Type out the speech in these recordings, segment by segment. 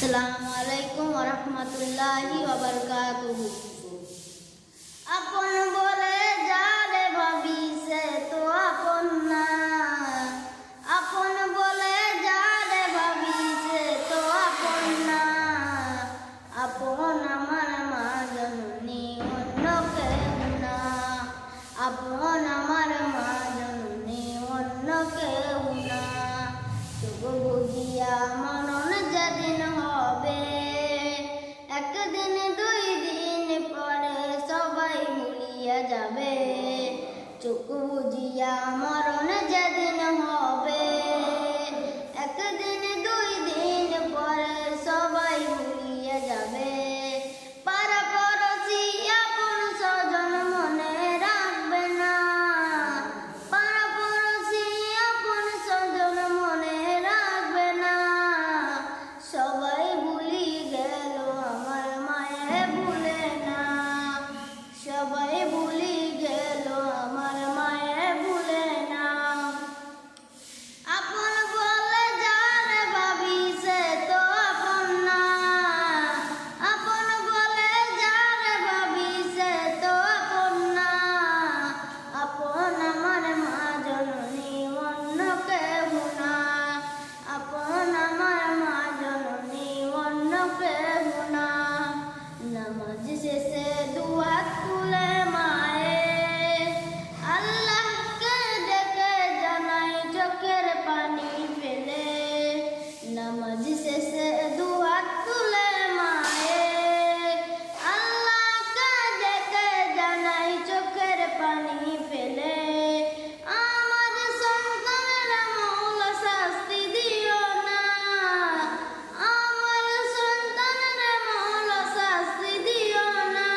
আসসালামু আলাইকুম ওয়া রাহমাতুল্লাহি ওয়া বারাকাতুহু। আপন বলে যারে ভাবি সে তো আপন না, আপন বলে যারে ভাবি সে তো আপন না। আপন আমার মা জননী অন্য কেউ না, আপন আমার মা জননী অন্য কেউ না। তবু বুঝিয়া মনন যেদিন হবে, একদিন দুই দিন পরে সবাই ভুলিয়া যাবে। চোখ বুঝিয়া মরণ যেদিন হবে, একদিন দুই দিন পরে সবাই ভুলিয়া যাবে। পাড়া পড়শি আপন স্বজন মনে রাখবে না, পাড়া পড়শি আপন স্বজন মনে রাখবে না। সবাই ভুলি গেল আমার মায়ে ভুলে না, সবাই ভুলি গেল আমার মায়ে ভুলে না। আপন বলে যারে ভাবি সে তো আপন না, আপন বলে যারে ভাবি সে তো আপন না। আপন আমার মা জননী অন্য কেউ না, আপন আমার মা জননী অন্য কেউ না। নামাজ শেষে দুহাত তুলে মায়ে আল্লাহকে ডেকে জানাই চোখের পানি ফেলে। নামাজ শেষে দুহাত তুলে মায়ে আল্লাহকে ডেকে জানাই চোখের পানি ফেলে। আমার সন্তানের মৌলা শাস্তি দিও না, আমার সন্তানের মৌলা শাস্তি দিও না।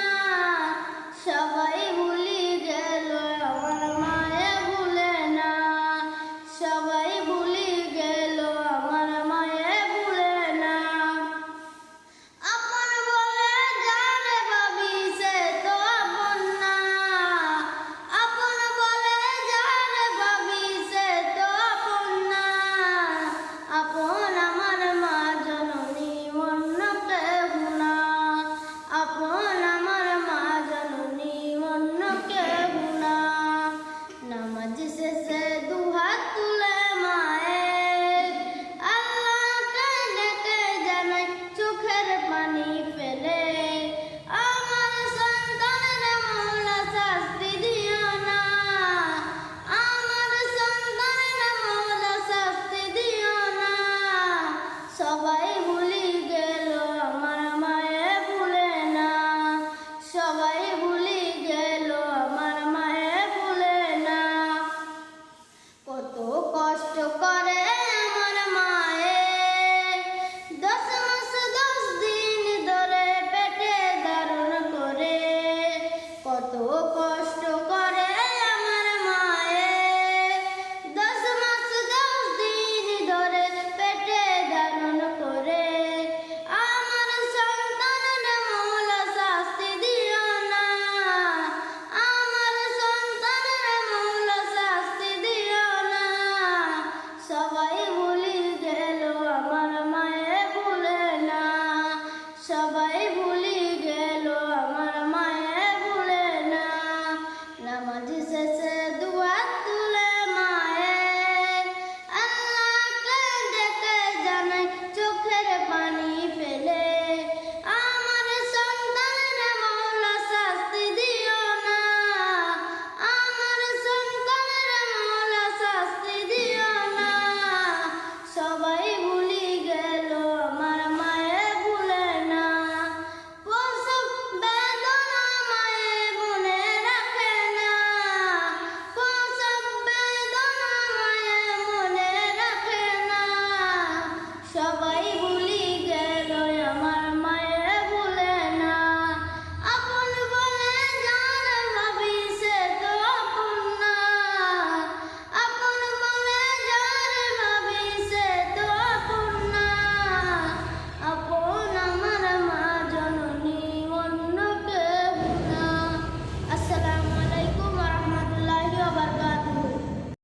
সবাই ভুলি গেল আমার মায়ে ভুলে না, সবাই ভুলি গেল আমার মায়ে ভুলে না। আপন বলে যারে ভাবি সে তো আপন না, আপন বলে যারে ভাবি সে তো আপন না। আপন আমার মা জননী অন্য কেউ না, আপন আমার মা জননী অন্য কেউ না। নামাজ শেষে দুহাত তুলে মায়ে আল্লাহকে ডেকে জানাই চোখের পানি ফেলে।